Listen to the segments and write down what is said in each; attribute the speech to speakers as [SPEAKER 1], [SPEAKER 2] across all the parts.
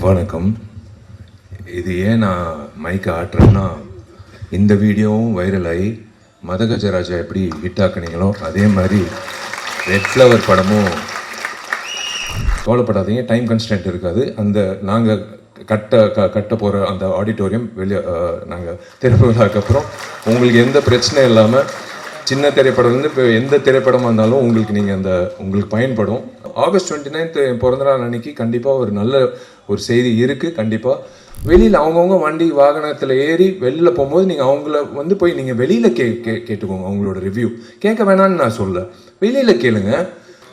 [SPEAKER 1] வணக்கம். இது ஏன் நான் மைக்கை ஆட்டுறேன்னா, இந்த வீடியோவும் வைரல் ஆகி மதகஜராஜா எப்படி ஹிட் ஆக்குனீங்களோ அதே மாதிரி ரெட் ஃப்ளவர் படமும் கவலைப்படாதீங்க, டைம் கன்ஸ்டன்ட் இருக்காது. அந்த நாங்கள் கட்ட போகிற அந்த ஆடிட்டோரியம் வெளியே நாங்கள் திறப்புவிழாக்கு அப்புறம் உங்களுக்கு எந்த பிரச்சனை இல்லாமல் சின்ன திரைப்படம்லேருந்து இப்போ எந்த திரைப்படமாக இருந்தாலும் உங்களுக்கு பயன்படும். ஆகஸ்ட் 29 என் பிறந்தநாள் அன்னைக்கு கண்டிப்பாக ஒரு நல்ல ஒரு செய்தி இருக்குது. கண்டிப்பாக வெளியில் அவங்கவுங்க வண்டி வாகனத்தில் ஏறி வெளியில் போகும்போது நீங்கள் அவங்கள போய் நீங்கள் வெளியில் கேட்டுக்கோங்க. அவங்களோட ரிவ்யூ கேட்க வேணான்னு நான் சொல்ல, வெளியில் கேளுங்க.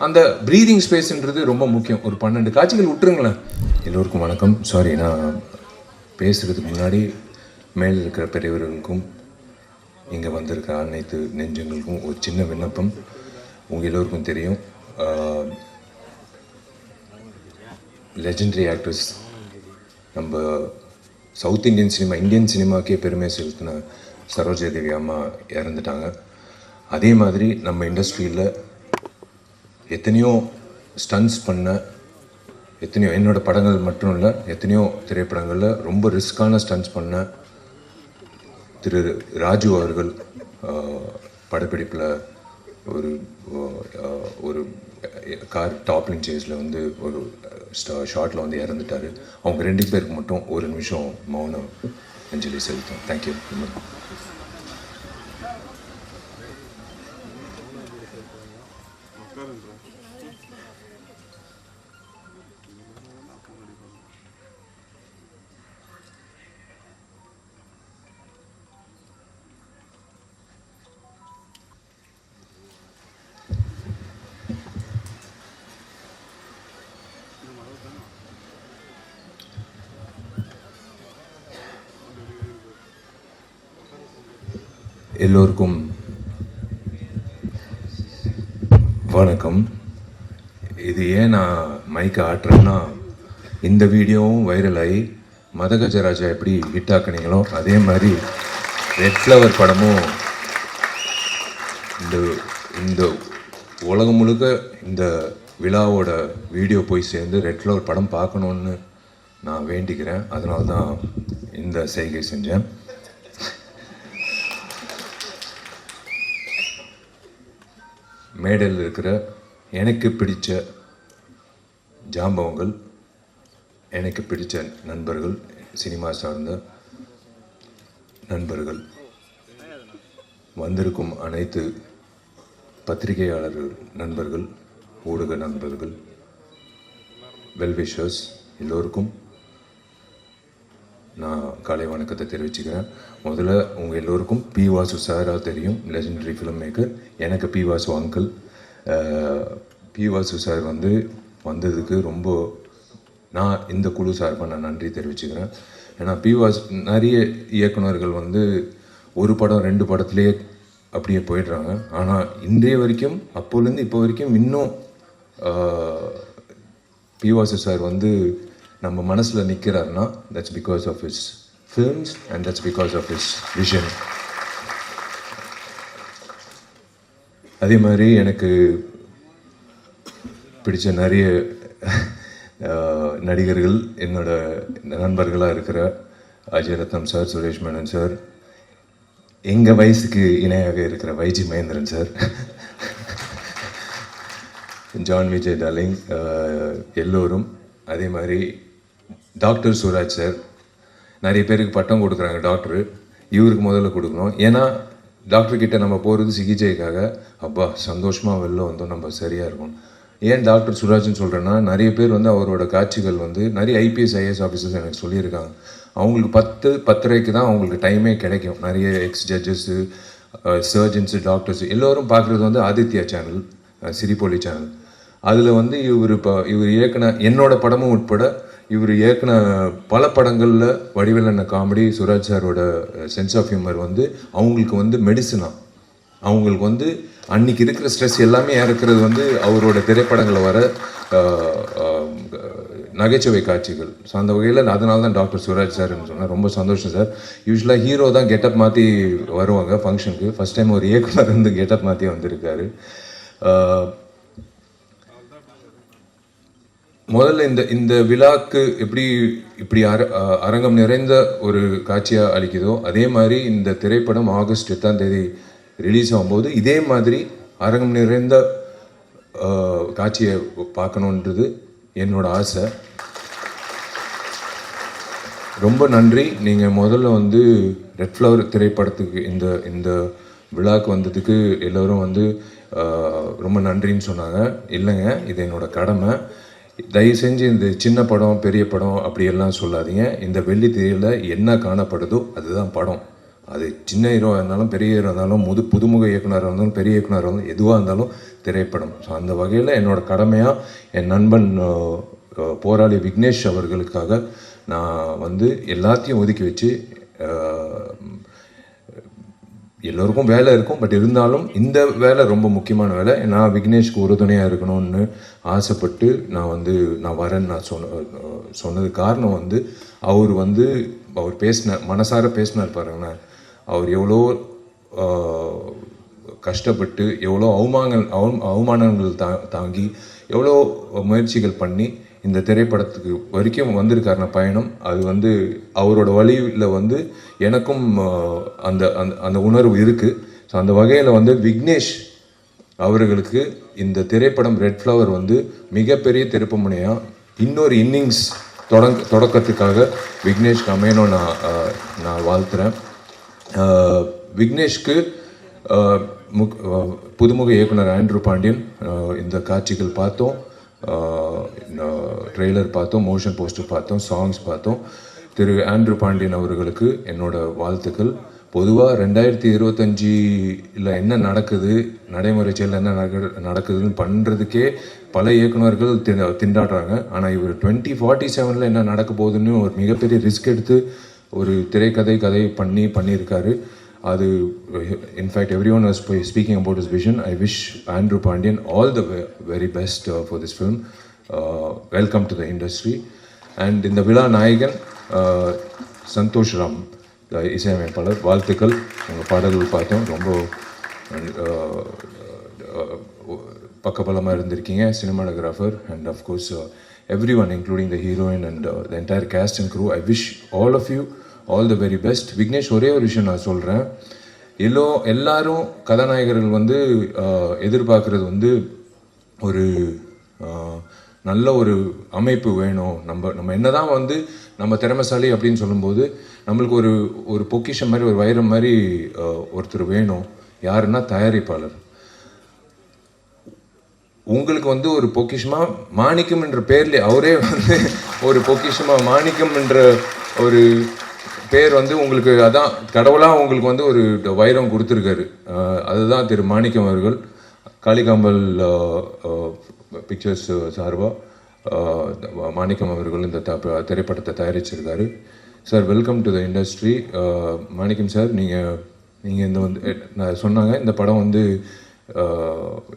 [SPEAKER 1] அந்த ப்ரீதிங் ஸ்பேஸ்ன்றது ரொம்ப முக்கியம். ஒரு 12 காட்சிகள் விட்டுருங்களேன். எல்லோருக்கும் வணக்கம். சாரி, நான் பேசுகிறதுக்கு முன்னாடி மேல் இருக்கிற பெரியவர்களுக்கும் இங்கே வந்திருக்க அனைத்து நெஞ்சங்களுக்கும் ஒரு சின்ன விண்ணப்பம். உங்கள் எல்லோருக்கும் தெரியும், லெஜெண்டரி ஆக்டர்ஸ் நம்ம சவுத் இந்தியன் சினிமா, இந்தியன் சினிமாக்கே பெருமை செலுத்தின சரோஜா தேவி அம்மா இறந்துட்டாங்க. அதே மாதிரி நம்ம இண்டஸ்ட்ரியில் எத்தனையோ ஸ்டன்ஸ் பண்ண, எத்தனையோ என்னோடய படங்கள் மட்டும் இல்லை, எத்தனையோ திரைப்படங்களில் ரொம்ப ரிஸ்க்கான ஸ்டன்ஸ் பண்ண திரு ராஜு அவர்கள் படப்பிடிப்பில் ஒரு கார் டாப்லிங் சேஸில் ஒரு ஷார்ட்டில் இறந்துட்டார். அவங்க 2 பேருக்கு மட்டும் ஒரு நிமிஷம் மௌன அஞ்சலி செலுத்தோம். தேங்க்யூ. எல்லோருக்கும் வணக்கம். இது ஏன் நான் மைக்கை ஆட்டுறேன்னா, இந்த வீடியோவும் வைரல் ஆகி மதகஜராஜா எப்படி ஹிட் ஆக்குனீங்களோ அதே மாதிரி ரெட் ஃப்ளவர் படமும் இந்த உலகம் முழுக்க இந்த விழாவோட வீடியோ போய் சேர்ந்து ரெட் ஃப்ளவர் படம் பார்க்கணுன்னு நான் வேண்டிக்கிறேன். அதனால தான் இந்த செய்கை செஞ்சேன். மேடையில் இருக்கிற எனக்கு பிடித்த ஜாம்பவங்கள், எனக்கு பிடித்த நண்பர்கள், சினிமா சார்ந்த நண்பர்கள், வந்திருக்கும் அனைத்து பத்திரிகையாளர்கள் நண்பர்கள், ஊடக நண்பர்கள், வெல்விஷர்ஸ் எல்லோருக்கும் நான் காலை வணக்கத்தை தெரிவிச்சுக்கிறேன். முதல்ல உங்கள் எல்லோருக்கும் பி வாசு சாராக தெரியும், லெஜெண்டரி ஃபிலிம் மேக்கர். எனக்கு P Vasu uncle. P Vasu sir வந்ததுக்கு ரொம்ப நான் இந்த குழு சார்பாக நான் நன்றி தெரிவிச்சுக்கிறேன். ஏன்னா பி வாசு நிறைய இயக்குநர்கள் ஒரு படம் 2 படத்துலேயே அப்படியே போயிடுறாங்க. ஆனால் இன்றைய வரைக்கும், அப்போலேருந்து இப்போ வரைக்கும் இன்னும் பி வாசு சார் நம்ம மனசில் நிற்கிறாருன்னா that's because of his films and that's because of his vision. அதே மாதிரி எனக்கு பிடிச்ச நிறைய நடிகர்கள், என்னோட நண்பர்களாக இருக்கிற அஜய் ரத்னம் சார், சுரேஷ் மேனன் சார், எங்கள் வயசுக்கு இணையாக இருக்கிற Y G Mahendran sir, John Vijay darling, எல்லோரும். அதே மாதிரி டாக்டர் சுராஜ் சார், நிறைய பேருக்கு பட்டம் கொடுக்குறாங்க டாக்டரு, இவருக்கு முதல்ல கொடுக்கணும். ஏன்னா டாக்டர்கிட்ட நம்ம போகிறது சிகிச்சைக்காக. அப்பா சந்தோஷமாக வெளில வந்தோம், நம்ம சரியாக இருக்கும். ஏன் டாக்டர் சுராஜ்னு சொல்கிறேன்னா, நிறைய பேர் அவரோட காட்சிகள் நிறைய ஐபிஎஸ் ஐஏஎஸ் ஆஃபீஸர்ஸ் எனக்கு சொல்லியிருக்காங்க. அவங்களுக்கு 10:30 தான் அவங்களுக்கு டைமே கிடைக்கும். நிறைய எக்ஸ் ஜட்ஜஸ்ஸு, சர்ஜன்ஸு, டாக்டர்ஸு எல்லோரும் பார்க்குறது ஆதித்யா சேனல், சிரிப்பொலி சேனல். அதில் இவர் இயக்குன என்னோட படமும் உட்பட இவர் இயக்குன பல படங்களில் வடிவேலண்ண காமெடி, சுராஜ் சாரோட சென்ஸ் ஆஃப் ஹியூமர் அவங்களுக்கு மெடிசனா. அவங்களுக்கு அன்னைக்கு இருக்கிற ஸ்ட்ரெஸ் எல்லாமே இறக்குறது அவரோட திரைப்படங்களில் வர நகைச்சுவை காட்சிகள். ஸோ அந்த வகையில் அதனால தான் டாக்டர் சுராஜ் சார்ன்னு சொன்னால் ரொம்ப சந்தோஷம் சார். யூஸ்வலாக ஹீரோ தான் கெட்டப் மாற்றி வருவாங்க ஃபங்க்ஷனுக்கு. ஃபஸ்ட் டைம் ஒரு இயக்குனர் கெட்டப் மாற்றி வந்திருக்காரு. முதல்ல இந்த இந்த விழாக்கு இப்படி அரங்கம் நிறைந்த ஒரு காட்சியாக அளிக்குதோ அதே மாதிரி இந்த திரைப்படம் ஆகஸ்ட் 8 ரிலீஸ் ஆகும்போது இதே மாதிரி அரங்கம் நிறைந்த காட்சியை பார்க்கணுன்றது என்னோட ஆசை. ரொம்ப நன்றி. நீங்கள் முதல்ல வந்து ரெட் ஃப்ளவர் திரைப்படத்துக்கு இந்த இந்த விழாக்கு வந்ததுக்கு எல்லோரும் வந்து ரொம்ப நன்றின்னு சொன்னாங்க. இல்லைங்க, இது என்னோடய கடமை. தயவு செஞ்சு இந்த சின்ன படம் பெரிய படம் அப்படியெல்லாம் சொல்லாதீங்க. இந்த வெள்ளி திரையில் என்ன காணப்படுதோ அதுதான் படம். அது சின்ன ஹீரோவாக இருந்தாலும் பெரிய ஹீரோ இருந்தாலும் புதுமுக இயக்குனராக இருந்தாலும் பெரிய இயக்குனராக இருந்தாலும் எதுவாக இருந்தாலும் திரைப்படம். ஸோ அந்த வகையில் என்னோடய கடமையாக என் நண்பன் போராளி விக்னேஷ் அவர்களுக்காக நான் வந்து எல்லாத்தையும் ஒதுக்கி வச்சு, எல்லோருக்கும் வேலை இருக்கும், பட் இருந்தாலும் இந்த வேலை ரொம்ப முக்கியமான வேலை. நான் விக்னேஷ்க்கு உறுதுணையாக இருக்கணும்னு ஆசைப்பட்டு நான் வரேன்னு நான் சொன்னது காரணம் வந்து அவர் மனசார பேசினார் பாருங்கண்ணா. அவர் எவ்வளோ கஷ்டப்பட்டு எவ்வளோ அவமானங்கள் தாங்கி எவ்வளோ முயற்சிகள் பண்ணி இந்த திரைப்படத்துக்கு வரைக்கும் வந்திருக்காருன பயணம். அது வந்து அவரோட வழியில் எனக்கும் அந்த அந்த உணர்வு இருக்குது. ஸோ அந்த வகையில் விக்னேஷ் அவர்களுக்கு இந்த திரைப்படம் ரெட் ஃப்ளவர் மிகப்பெரிய திருப்பு முனையாக இன்னொரு இன்னிங்ஸ் தொடக்கத்துக்காக விக்னேஷ்க்கு அமையணும் நான் வாழ்த்துறேன். விக்னேஷ்க்கு புதுமுக இயக்குனர் ஆண்ட்ரூ பாண்டியன் இந்த காட்சிகள் பார்த்தோம், ட்ரெய்லர் பார்த்தோம், மோஷன் போஸ்டர் பார்த்தோம், சாங்ஸ் பார்த்தோம். திரு ஆண்ட்ரூ பாண்டியன் அவர்களுக்கு என்னோட வாழ்த்துக்கள். பொதுவாக 2025 என்ன நடக்குது, நடைமுறை செயலில் என்ன நடக்குதுன்னு பண்ணுறதுக்கே பல இயக்குநர்கள் திண்டாடுறாங்க. ஆனால் இவர் 2047 என்ன நடக்க போகுதுன்னு ஒரு மிகப்பெரிய ரிஸ்க் எடுத்து ஒரு கதை பண்ணியிருக்காரு. அது in fact everyone was speaking about his vision. I wish Andrew Pandian all the very best for this film. Welcome to the industry. And இந்த விழா நாயகன் சந்தோஷ் ராம் இசையமைப்பாளர், வாழ்த்துக்கள். உங்கள் பாடல்கள் பார்த்தோம், ரொம்ப பக்கபலமாக இருந்திருக்கீங்க. Cinematographer and of course every including the heroine and the entire cast and crew. I wish all of you all the very best. Vignesh, ஒரே ஒரு விஷயம் நான் சொல்கிறேன். எல்லாரும் கதாநாயகர்கள் எதிர்பார்க்குறது ஒரு நல்ல ஒரு அமைப்பு வேணும். நம்ம என்னதான் நம்ம திறமைசாலி அப்படின்னு சொல்லும்போது நம்மளுக்கு ஒரு பொக்கிஷம் மாதிரி, ஒரு வைரம் மாதிரி ஒருத்தர் வேணும். யாருன்னா தயாரிப்பாளர். உங்களுக்கு ஒரு பொக்கிஷமா மாணிக்கம் என்ற பேர்ல அவரே ஒரு பொக்கிஷமா மாணிக்கம் என்ற ஒரு பேர் உங்களுக்கு அதான் கடவுளாக உங்களுக்கு ஒரு வைரம் கொடுத்துருக்காரு. அதுதான் திரு மாணிக்கம் அவர்கள். காளிகாம்பல் பிக்சர்ஸ் சார்பாக மாணிக்கம் அவர்கள் இந்த திரைப்படத்தை தயாரிச்சிருக்காரு. Sir, welcome to the industry. Manickam sir, நீங்கள் இந்த நான் சொன்னாங்க இந்த படம்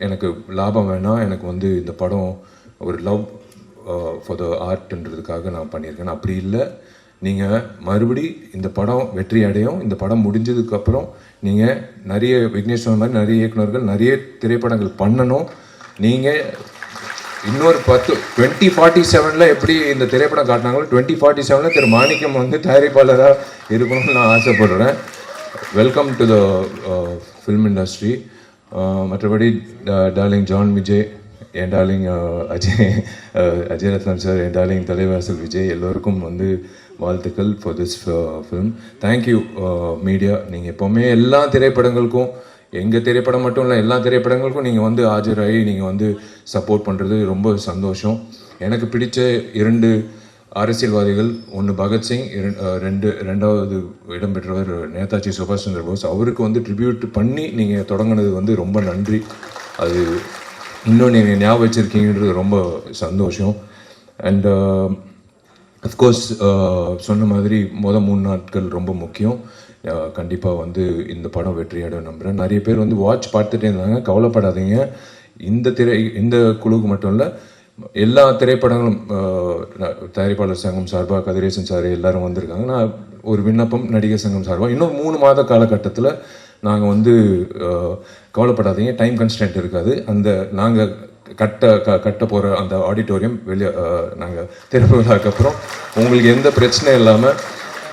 [SPEAKER 1] எனக்கு லாபம் வேணாம், எனக்கு இந்த படம் ஒரு லவ் ஃபார் த ஆர்ட்ன்றதுக்காக நான் பண்ணியிருக்கேன். அப்படி இல்லை, நீங்கள் மறுபடி இந்த படம் வெற்றி அடையும். இந்த படம் முடிஞ்சதுக்கப்புறம் நீங்கள் நிறைய விக்னேஷ் மாதிரி நிறைய இயக்குநர்கள் நிறைய திரைப்படங்கள் பண்ணணும். நீங்கள் இன்னொரு 2047 எப்படி இந்த திரைப்படம் காட்டினாங்களோ 2047 திரு மாணிக்கம் தயாரிப்பாளராக இருக்கணும்னு நான் ஆசைப்படுறேன். Welcome to the film industry. மற்றபடி டார்லிங் ஜான் விஜய், என் டார்லிங் அஜய் ரத்னம் சார், என் டார்லிங் தலைவாசல் விஜய், எல்லோருக்கும் வாழ்த்துக்கள் for this film. Thank you media. நீங்கள் எப்போவுமே எல்லா திரைப்படங்களுக்கும், எங்கள் திரைப்படம் மட்டும் இல்லை எல்லா திரைப்படங்களுக்கும் நீங்கள் ஆஜராகி நீங்கள் சப்போர்ட் பண்ணுறது ரொம்ப சந்தோஷம். எனக்கு பிடிச்ச 2 அரசியல்வாதிகள், ஒன்று பகத்சிங், ரெண்டாவது இடம் பெற்றவர் நேதாஜி சுபாஷ் சந்திர போஸ். அவருக்கு ட்ரிபியூட் பண்ணி நீங்கள் தொடங்கினது ரொம்ப நன்றி. அது இன்னும் நீங்கள் ஞாபகம் வச்சுருக்கீங்கன்றது ரொம்ப சந்தோஷம். அண்ட் அஃப்கோர்ஸ் சொன்ன மாதிரி 3 நாட்கள் ரொம்ப முக்கியம். கண்டிப்பாக இந்த படம் வெற்றியாடும் நம்புகிறேன். நிறைய பேர் வாட்ச் பார்த்துட்டே இருந்தாங்க. கவலைப்படாதீங்க. இந்த குழுவுக்கு மட்டும் இல்லை, எல்லா திரைப்படங்களும் தயாரிப்பாளர் சங்கம் சார்பாக கதிரேசன் சார் எல்லாரும் வந்திருக்காங்க. நான் ஒரு விண்ணப்பம் நடிகர் சங்கம் சார்பாக இன்னும் 3 மாத காலகட்டத்தில் நாங்கள் கவலைப்படாதீங்க, டைம் கன்ஸ்டன்ட் இருக்காது. நாங்கள் கட்ட போகிற அந்த ஆடிட்டோரியம் வெளியே நாங்கள் திறப்பு விழாக்கு அப்புறம் உங்களுக்கு எந்த பிரச்சனையும் இல்லாமல்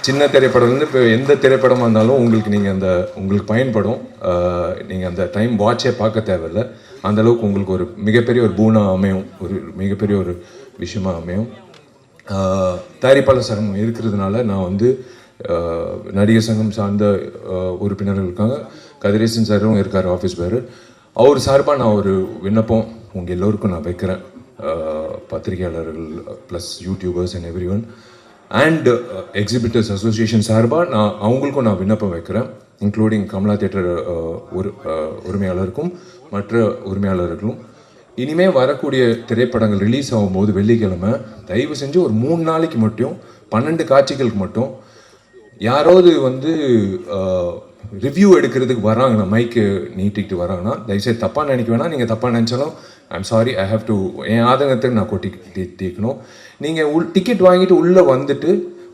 [SPEAKER 1] சின்ன திரைப்படம்லேருந்து இப்போ எந்த திரைப்படமாக இருந்தாலும் உங்களுக்கு பயன்படும். நீங்கள் அந்த டைம் வாட்சே பார்க்க தேவையில்லை. அந்தளவுக்கு உங்களுக்கு ஒரு மிகப்பெரிய ஒரு பூனா அமையும், ஒரு மிகப்பெரிய ஒரு விஷயமா அமையும். தயாரிப்பாளர் சங்கம் இருக்கிறதுனால நான் நடிகர் சங்கம் சார்ந்த உறுப்பினர்கள் இருக்காங்க. கதிரேசன் சாரும் இருக்கார், ஆஃபீஸ் பேர். அவர் சார்பாக நான் ஒரு விண்ணப்பம் உங்கள் எல்லோருக்கும் நான் வைக்கிறேன். பத்திரிகையாளர்கள் plus YouTubers and every one and exhibitors association சார்பாக அவங்களுக்கும் நான் விண்ணப்பம் வைக்கிறேன். இன்க்ளூடிங் கமலா தியேட்டர் உரிமையாளருக்கும் மற்ற உரிமையாளர்களும் இனிமேல் வரக்கூடிய திரைப்படங்கள் ரிலீஸ் ஆகும்போது வெள்ளிக்கிழமை தயவு செஞ்சு ஒரு 3 நாளைக்கு மட்டும் 12 காட்சிகளுக்கு மட்டும் யாராவது ரிவ்யூ எடுக்கிறதுக்கு வராங்கன்னா, மைக்கு நீட்டிக்கிட்டு வராங்கன்னா, தயவுசெய்து தப்பாக நினைக்க வேணாம். நீங்கள் தப்பாக நினச்சாலும் I'm sorry, I have to என் ஆதங்கத்துக்கு நான் தீக்கணும். நீங்கள் டிக்கெட் வாங்கிட்டு உள்ளே வந்துட்டு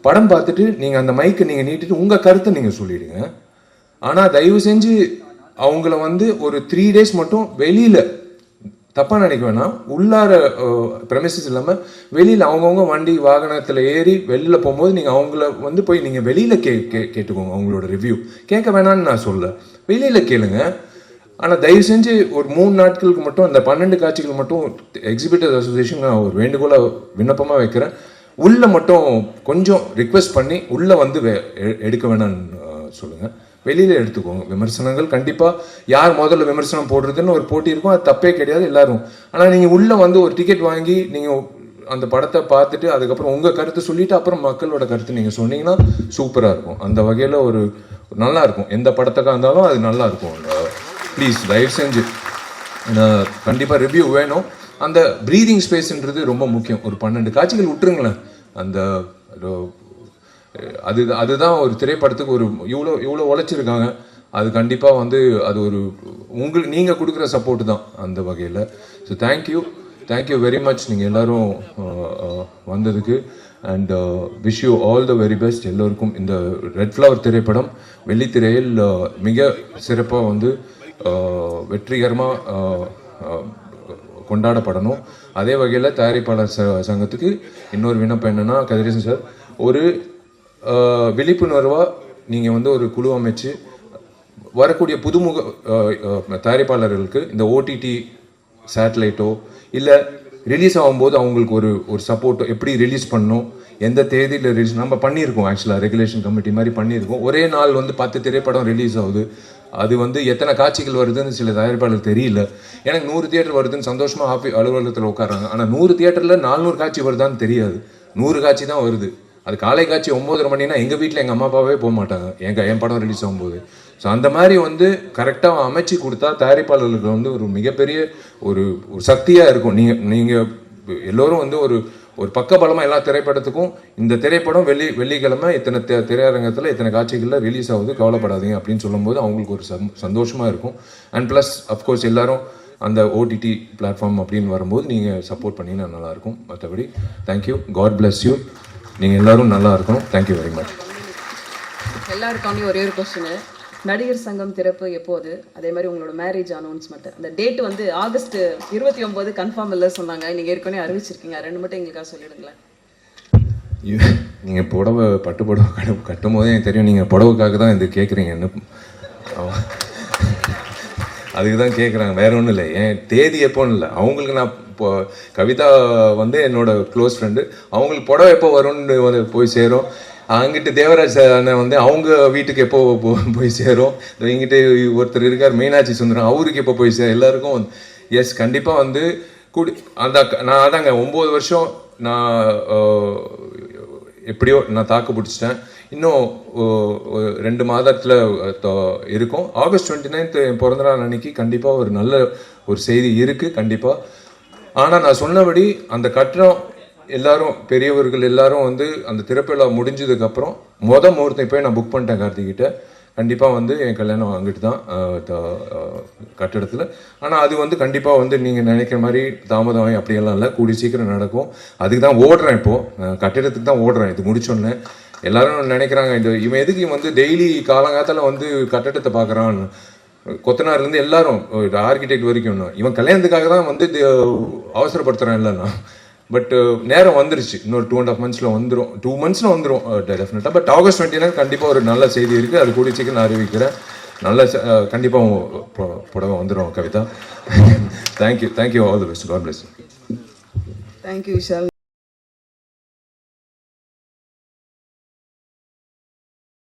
[SPEAKER 1] படம் பார்த்துட்டு நீங்கள் அந்த மைக்கை நீங்கள் நீட்டிட்டு உங்கள் கருத்தை நீங்கள் சொல்லிவிடுங்க. ஆனால் தயவு செஞ்சு அவங்கள ஒரு 3 days மட்டும் வெளியில் தப்பாக நினைக்க வேணாம். உள்ளார ப்ரெமிசஸ் இல்லாமல் வெளியில் அவங்கவுங்க வண்டி வாகனத்தில் ஏறி வெளியில் போகும்போது நீங்கள் அவங்கள போய் நீங்கள் வெளியில் கேட்டுக்கோங்க. அவங்களோட ரிவ்யூ கேட்க வேணான்னு நான் சொல்ல, வெளியில் கேளுங்க. ஆனால் தயவு செஞ்சு ஒரு 3 நாட்களுக்கு மட்டும் அந்த 12 காட்சிகள் மட்டும் எக்ஸிபிட்டர்ஸ் அசோசியேஷன் நான் ஒரு வேண்டுகோளை விண்ணப்பமாக வைக்கிறேன். உள்ளே மட்டும் கொஞ்சம் ரிக்வெஸ்ட் பண்ணி உள்ளே எடுக்க வேணான்னு சொல்லுங்கள். வெளியில் எடுத்துக்கோங்க. விமர்சனங்கள் கண்டிப்பாக யார் முதல்ல விமர்சனம் போடுறதுன்னு ஒரு போட்டி இருக்கும், அது தப்பே கிடையாது எல்லாரும். ஆனால் நீங்கள் உள்ளே ஒரு டிக்கெட் வாங்கி நீங்கள் அந்த படத்தை பார்த்துட்டு அதுக்கப்புறம் உங்கள் கருத்தை சொல்லிவிட்டு அப்புறம் மக்களோட கருத்து நீங்கள் சொன்னீங்கன்னா சூப்பராக இருக்கும். அந்த வகையில் ஒரு நல்லா இருக்கும். எந்த படத்துக்காக இருந்தாலும் அது நல்லா இருக்கும். ப்ளீஸ் தயவு செஞ்சு கண்டிப்பாக ரிவ்யூ வேணும். அந்த ப்ரீதிங் ஸ்பேஸ்ன்றது ரொம்ப முக்கியம். ஒரு 12 காட்சிகள் விட்டுருங்களேன். அந்த அதுதான் ஒரு திரைப்படத்துக்கு ஒரு இவ்வளோ உழைச்சிருக்காங்க. அது கண்டிப்பாக அது ஒரு நீங்கள் கொடுக்குற சப்போர்ட் தான் அந்த வகையில். ஸோ தேங்க்யூ வெரி மச் நீங்கள் எல்லோரும் வந்ததுக்கு. And wish you all the very best எல்லோருக்கும். இந்த ரெட் ஃப்ளவர் திரைப்படம் வெள்ளித்திரையில் மிக சிறப்பாக வெற்றிகரமாக கொண்டாடப்படணும். அதே வகையில் தயாரிப்பாளர் சங்கத்துக்கு இன்னொரு விண்ணப்பம் என்னென்னா, கதிரேசன் சார் ஒரு விழிப்புணர்வாக நீங்கள் ஒரு குழு அமைச்சு வரக்கூடிய புதுமுக தயாரிப்பாளர்களுக்கு இந்த ஓடிடி சேட்டலைட்டோ இல்லை ரிலீஸ் ஆகும்போது அவங்களுக்கு ஒரு சப்போர்ட்டோ, எப்படி ரிலீஸ் பண்ணணும், எந்த தேதியில் ரிலீஸ் நம்ம பண்ணியிருக்கோம். ஆக்சுவலாக ரெகுலேஷன் கமிட்டி மாதிரி பண்ணியிருக்கோம். ஒரே நாள் 10 திரைப்படம் ரிலீஸ் ஆகுது. அது எத்தனை காட்சிகள் வருதுன்னு சில தயாரிப்பாளர் தெரியல. எனக்கு 100 தியேட்டர் வருதுன்னு சந்தோஷமாக அலுவலகத்தில் உட்காராங்க. ஆனால் 100 தியேட்டரில் 400 காட்சி வருதான்னு தெரியாது. 100 காட்சி தான் வருது. அது காலை காட்சி 9:30 மணினா எங்கள் வீட்டில் எங்கள் அம்மா அப்பாவே போக மாட்டாங்க என் படம் ரிலீஸ் ஆகும்போது. ஸோ அந்த மாதிரி கரெக்டாக அமைச்சு கொடுத்தா தயாரிப்பாளர்களுக்கு ஒரு மிகப்பெரிய ஒரு சக்தியாக இருக்கும். நீங்கள் எல்லோரும் ஒரு பக்கபலமாக எல்லா திரைப்படத்துக்கும் இந்த திரைப்படம் வெள்ளிக்கிழமை இத்தனை திரையரங்கத்தில் இத்தனை காட்சிகளில் ரிலீஸ் ஆகுது, கவலைப்படாதீங்க அப்படின்னு சொல்லும்போது அவங்களுக்கு ஒரு சந்தோஷமாக இருக்கும். அண்ட் ப்ளஸ் அஃப்கோர்ஸ் எல்லாரும் அந்த ஓடிடி பிளாட்ஃபார்ம் அப்படின்னு வரும்போது நீங்கள் சப்போர்ட் பண்ணிங்கன்னா நல்லாயிருக்கும். மற்றபடி தேங்க்யூ, காட் பிளஸ் யூ. நீங்கள் எல்லோரும் நல்லா இருக்கணும். Thank you very much.
[SPEAKER 2] எல்லாருக்காண்டி ஒரே ஒரு கொஸ்டின். நடிகர் சங்கம் திறப்பு எப்போது? அதே மாதிரி உங்களோட மேரேஜ் அனௌன்ஸ்மெண்ட் அந்த டேட் ஆகஸ்ட் 29 கன்ஃபார்ம் இல்லை சொன்னாங்க. நீங்கள் ஏற்கனவே அறிவிச்சிருக்கீங்க. 2 மட்டும் எங்களுக்காக சொல்லிடுங்களேன்.
[SPEAKER 1] நீங்கள் புடவை பட்டு புடவை கட்டும் போதே எனக்கு தெரியும் நீங்கள் புடவைக்காக தான் இது கேட்குறீங்கன்னு. அதுக்கு தான் கேட்குறாங்க, வேற ஒன்றும் இல்லை. என் தேதி எப்போன்னு இல்லை, அவங்களுக்கு நான் இப்போ கவிதா என்னோட க்ளோஸ் ஃப்ரெண்டு, அவங்களுக்கு புடவை எப்போ வரும்னு போய் சேரும். அங்கிட்டு தேவராஜ் அண்ணன் அவங்க வீட்டுக்கு எப்போ போய் சேரும். இங்கிட்டு ஒருத்தர் இருக்கார் மீனாட்சி சுந்தரம், அவருக்கு எப்போ போய் சேரும். எல்லாருக்கும் எஸ் கண்டிப்பாக நான் அதாங்க 9 வருஷம் நான் எப்படியோ நான் தாக்கு பிடிச்சிட்டேன். இன்னும் 2 மாதத்தில் இருக்கும். ஆகஸ்ட் 29 என் பிறந்தநாள் அன்னைக்கு கண்டிப்பாக ஒரு நல்ல ஒரு செய்தி இருக்குது கண்டிப்பாக. ஆனால் நான் சொன்னபடி அந்த கட்டணம் எல்லாரும் பெரியவர்கள் எல்லாரும் அந்த திறப்பிழா முடிஞ்சதுக்கப்புறம் முகூர்த்தம் போய் நான் புக் பண்ணிட்டேன் கார்த்திகிட்ட. கண்டிப்பாக என் கல்யாணம் அங்கிட்டு தான் கட்டிடத்தில். ஆனால் அது கண்டிப்பாக நீங்கள் நினைக்கிற மாதிரி தாமதம் அப்படியெல்லாம் இல்லை, கூடி சீக்கிரம் நடக்கும். அதுக்கு தான் ஓடுறேன், இப்போது கட்டிடத்துக்கு தான் ஓடுறேன். இது முடிச்சோன்னே எல்லாரும் நினைக்கிறாங்க இவன் எதுக்கு டெய்லி காலங்காலத்தில் கட்டடத்தை பார்க்குறான்னு. கொத்தனார்லேருந்து எல்லாரும் ஆர்கிடெக்ட் வரைக்கும் இவன் கல்யாணத்துக்காக தான் வந்து அவசரப்படுத்துகிறான் இல்லைன்னா பட் நேரம் வந்துருச்சு இன்னொரு 2.5 monthsல வந்துடும் 2 monthsல வந்துடும் டெஃபினட்டாக பட் ஆகஸ்ட் 29 கண்டிப்பாக ஒரு நல்ல செய்தி இருக்குது அது கூடிய சீக்கிரம் நான் அறிவிக்கிறேன் நல்ல கண்டிப்பாக புடவை வந்துடும் Kavitha thank you all the best god bless
[SPEAKER 2] thank you Vishal.